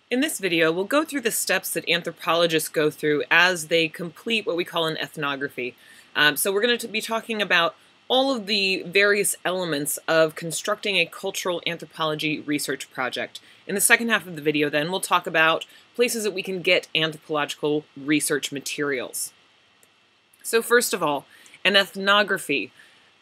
In this video, we'll go through the steps that anthropologists go through as they complete what we call an ethnography. So we're going to be talking about all of the various elements of constructing a cultural anthropology research project. In the second half of the video, then, we'll talk about places that we can get anthropological research materials. So first of all, an ethnography.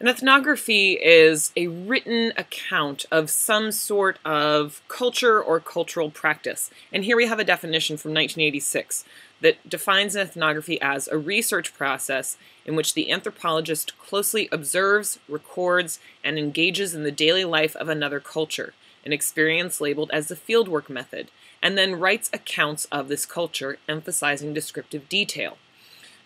An ethnography is a written account of some sort of culture or cultural practice. And here we have a definition from 1986 that defines an ethnography as a research process in which the anthropologist closely observes, records, and engages in the daily life of another culture, an experience labeled as the fieldwork method, and then writes accounts of this culture, emphasizing descriptive detail.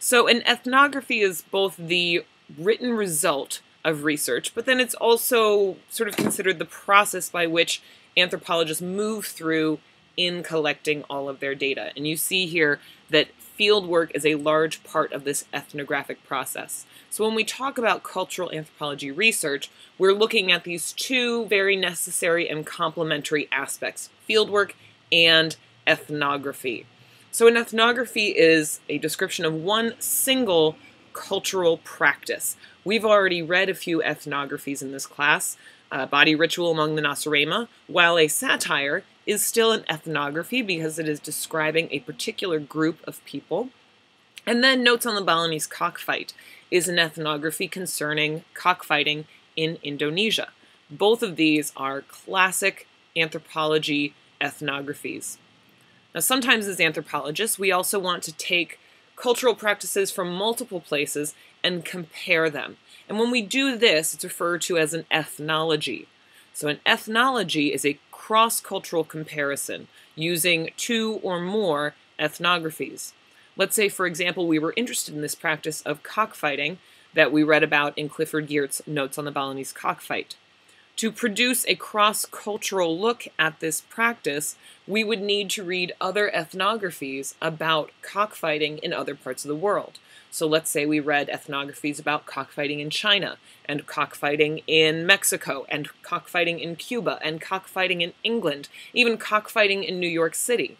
So an ethnography is both the written result of research, but then it's also sort of considered the process by which anthropologists move through in collecting all of their data. And you see here that fieldwork is a large part of this ethnographic process. So when we talk about cultural anthropology research, we're looking at these two very necessary and complementary aspects, fieldwork and ethnography. So an ethnography is a description of one single cultural practice. We've already read a few ethnographies in this class. Body Ritual Among the Nasarema, while a satire, is still an ethnography because it is describing a particular group of people. And then Notes on the Balinese Cockfight is an ethnography concerning cockfighting in Indonesia. Both of these are classic anthropology ethnographies. Now, sometimes as anthropologists, we also want to take cultural practices from multiple places and compare them. And when we do this, it's referred to as an ethnology. So an ethnology is a cross-cultural comparison using two or more ethnographies. Let's say, for example, we were interested in this practice of cockfighting that we read about in Clifford Geertz's Notes on the Balinese Cockfight. To produce a cross-cultural look at this practice, we would need to read other ethnographies about cockfighting in other parts of the world. So let's say we read ethnographies about cockfighting in China, and cockfighting in Mexico, and cockfighting in Cuba, and cockfighting in England, even cockfighting in New York City.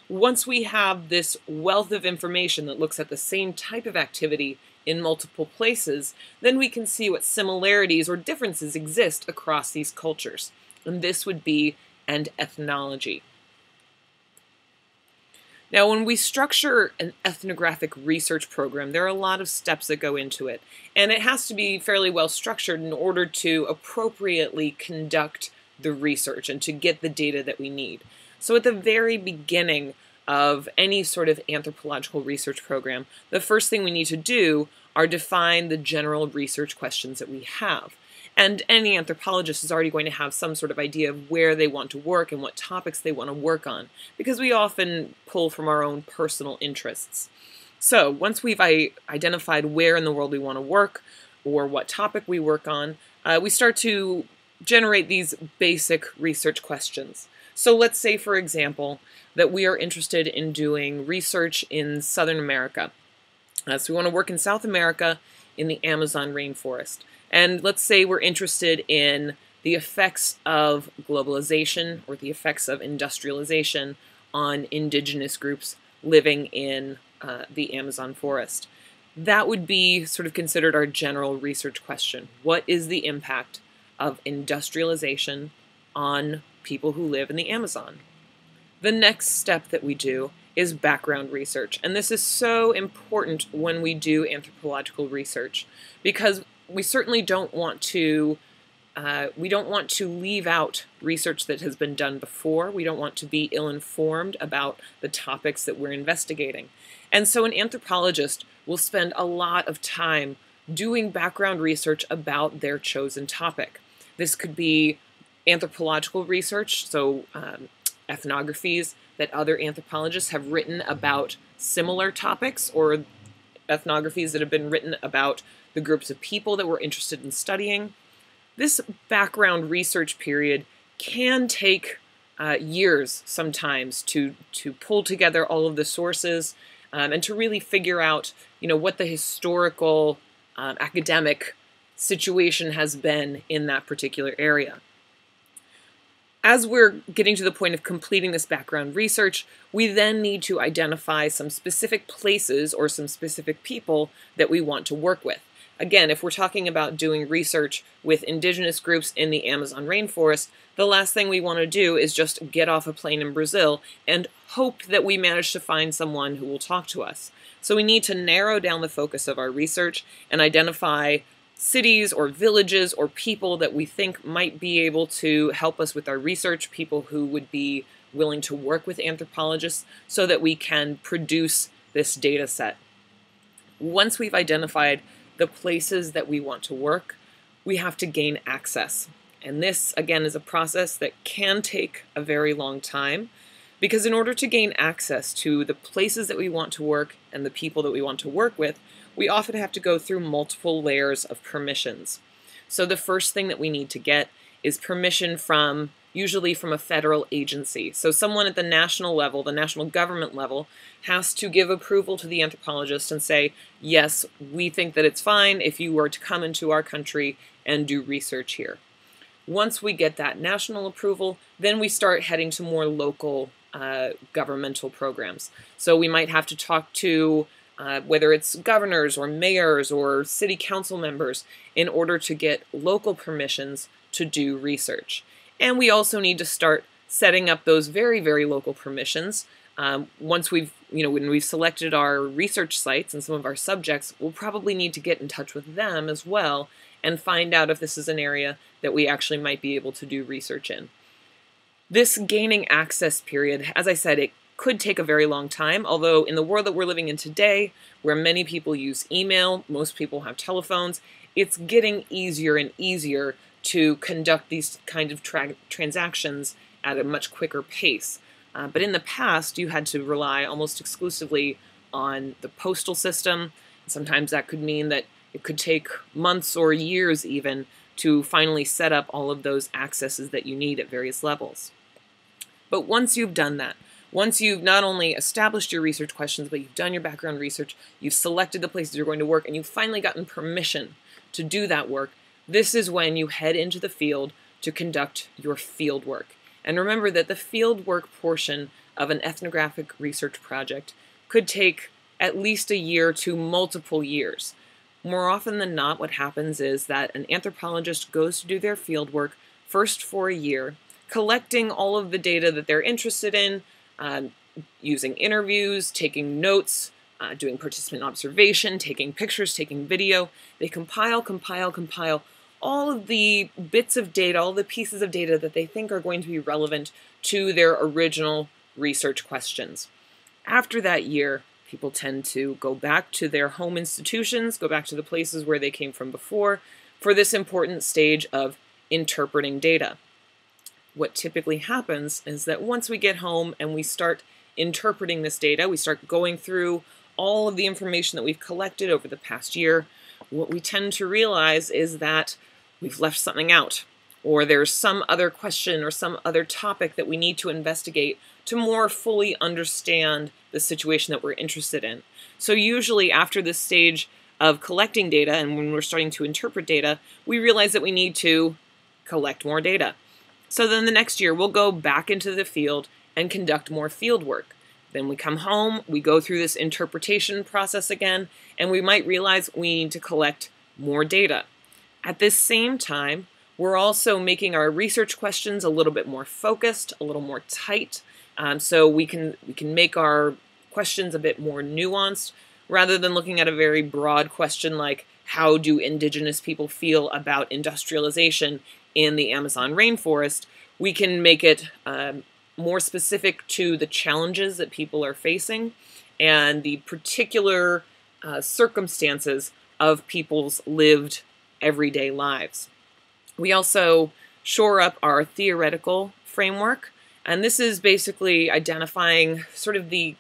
Once we have this wealth of information that looks at the same type of activity in multiple places, then we can see what similarities or differences exist across these cultures. And this would be an ethnology. Now, when we structure an ethnographic research program, there are a lot of steps that go into it. And it has to be fairly well structured in order to appropriately conduct the research and to get the data that we need. So at the very beginning of any sort of anthropological research program, the first thing we need to do are define the general research questions that we have. And any anthropologist is already going to have some sort of idea of where they want to work and what topics they want to work on, because we often pull from our own personal interests. So once we've identified where in the world we want to work or what topic we work on, we start to generate these basic research questions. So let's say, for example, that we are interested in doing research in Southern America. So we want to work in South America in the Amazon rainforest. And let's say we're interested in the effects of globalization or the effects of industrialization on indigenous groups living in the Amazon forest. That would be sort of considered our general research question. What is the impact of industrialization on people who live in the Amazon? The next step that we do is background research. And this is so important when we do anthropological research, because we certainly don't want to leave out research that has been done before. We don't want to be ill-informed about the topics that we're investigating. And so an anthropologist will spend a lot of time doing background research about their chosen topic. This could be anthropological research, so ethnographies that other anthropologists have written about similar topics, or ethnographies that have been written about the groups of people that we're interested in studying. This background research period can take years sometimes to pull together all of the sources and to really figure out, what the historical academic situation has been in that particular area. As we're getting to the point of completing this background research, we then need to identify some specific places or some specific people that we want to work with. Again, if we're talking about doing research with indigenous groups in the Amazon rainforest, the last thing we want to do is just get off a plane in Brazil and hope that we manage to find someone who will talk to us. So we need to narrow down the focus of our research and identify cities or villages or people that we think might be able to help us with our research, people who would be willing to work with anthropologists so that we can produce this data set. Once we've identified the places that we want to work, we have to gain access. And this, again, is a process that can take a very long time, because in order to gain access to the places that we want to work and the people that we want to work with, we often have to go through multiple layers of permissions. So the first thing that we need to get is permission from, usually from a federal agency. So someone at the national level, the national government level, has to give approval to the anthropologist and say, yes, we think that it's fine if you were to come into our country and do research here. Once we get that national approval, then we start heading to more local governmental programs. So we might have to talk to whether it's governors or mayors or city council members in order to get local permissions to do research. And we also need to start setting up those very, very local permissions. Once we've, when we've selected our research sites and some of our subjects, we'll probably need to get in touch with them as well and find out if this is an area that we actually might be able to do research in. This gaining access period, as I said, it could take a very long time, although in the world that we're living in today, where many people use email, most people have telephones, it's getting easier and easier to conduct these kind of transactions at a much quicker pace. But in the past, you had to rely almost exclusively on the postal system. Sometimes that could mean that it could take months or years even to finally set up all of those accesses that you need at various levels. But once you've done that, once you've not only established your research questions, but you've done your background research, you've selected the places you're going to work, and you've finally gotten permission to do that work, this is when you head into the field to conduct your field work. And remember that the field work portion of an ethnographic research project could take at least a year to multiple years. More often than not, what happens is that an anthropologist goes to do their field work first for a year, collecting all of the data that they're interested in, using interviews, taking notes, doing participant observation, taking pictures, taking video. They compile all of the bits of data, all the pieces of data that they think are going to be relevant to their original research questions. After that year, people tend to go back to their home institutions, go back to the places where they came from before, for this important stage of interpreting data. What typically happens is that once we get home and we start interpreting this data, we start going through all of the information that we've collected over the past year, what we tend to realize is that we've left something out, or there's some other question or some other topic that we need to investigate to more fully understand the situation that we're interested in. So usually after this stage of collecting data and when we're starting to interpret data, we realize that we need to collect more data. So then the next year we'll go back into the field and conduct more field work. Then we come home, we go through this interpretation process again, and we might realize we need to collect more data. At this same time, we're also making our research questions a little bit more focused, a little more tight, so we can make our questions a bit more nuanced, rather than looking at a very broad question like, how do indigenous people feel about industrialization in the Amazon rainforest? We can make it more specific to the challenges that people are facing and the particular circumstances of people's lived everyday lives. We also shore up our theoretical framework, and this is basically identifying sort of the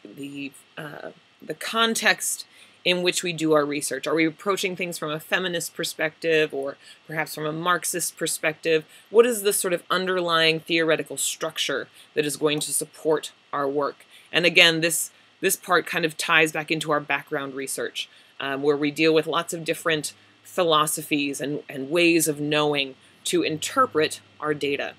context in which we do our research. Are we approaching things from a feminist perspective or perhaps from a Marxist perspective? What is the sort of underlying theoretical structure that is going to support our work? And again, this part kind of ties back into our background research, where we deal with lots of different philosophies and ways of knowing to interpret our data.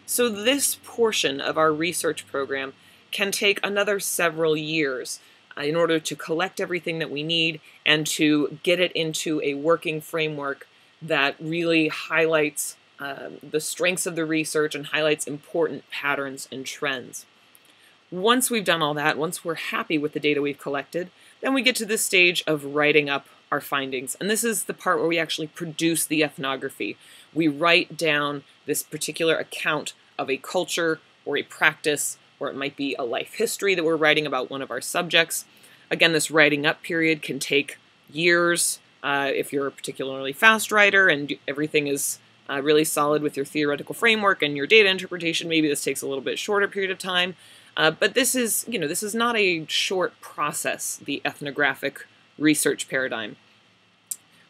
So this portion of our research program can take another several years in order to collect everything that we need and to get it into a working framework that really highlights the strengths of the research and highlights important patterns and trends. Once we've done all that, once we're happy with the data we've collected, then we get to this stage of writing up our findings. And this is the part where we actually produce the ethnography. We write down this particular account of a culture or a practice, or it might be a life history that we're writing about one of our subjects. Again, this writing up period can take years. If you're a particularly fast writer and everything is really solid with your theoretical framework and your data interpretation, maybe this takes a little bit shorter period of time. But this is not a short process, the ethnographic research paradigm.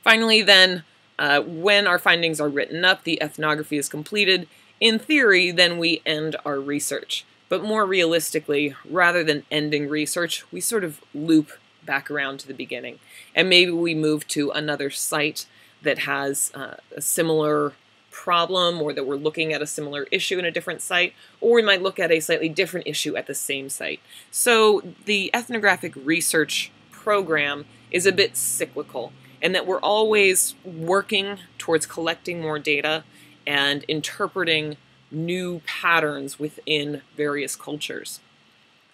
Finally, then, when our findings are written up, the ethnography is completed. In theory, then we end our research. But more realistically, rather than ending research, we sort of loop back around to the beginning. And maybe we move to another site that has a similar problem, or that we're looking at a similar issue in a different site, or we might look at a slightly different issue at the same site. So the ethnographic research program is a bit cyclical, in that we're always working towards collecting more data and interpreting new patterns within various cultures.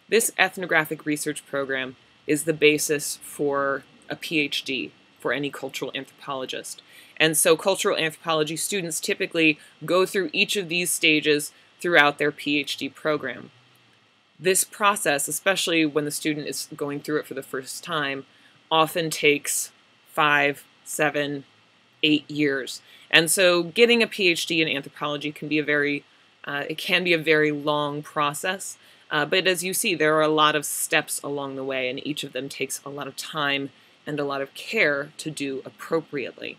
This ethnographic research program is the basis for a PhD for any cultural anthropologist. And so cultural anthropology students typically go through each of these stages throughout their PhD program. This process, especially when the student is going through it for the first time, often takes 5, 7, 8 years. And so getting a PhD in anthropology can be a very long process. But as you see, there are a lot of steps along the way, and each of them takes a lot of time and a lot of care to do appropriately.